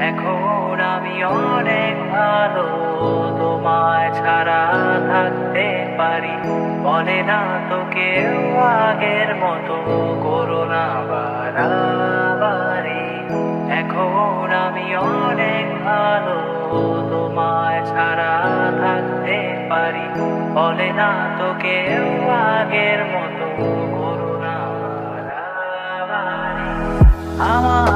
এখন আমি অনেক ভালো, তোমায় ছাড়া থাকতে পারি। বলে না তো কেউ আগের মতো করো না বাড়াবাড়ি। এখন আমি অনেক ভালো, তোমায় ছাড়া থাকতে পারি। বলে না তো কেউ আগের মতো করো না বাড়াবাড়ি। আমার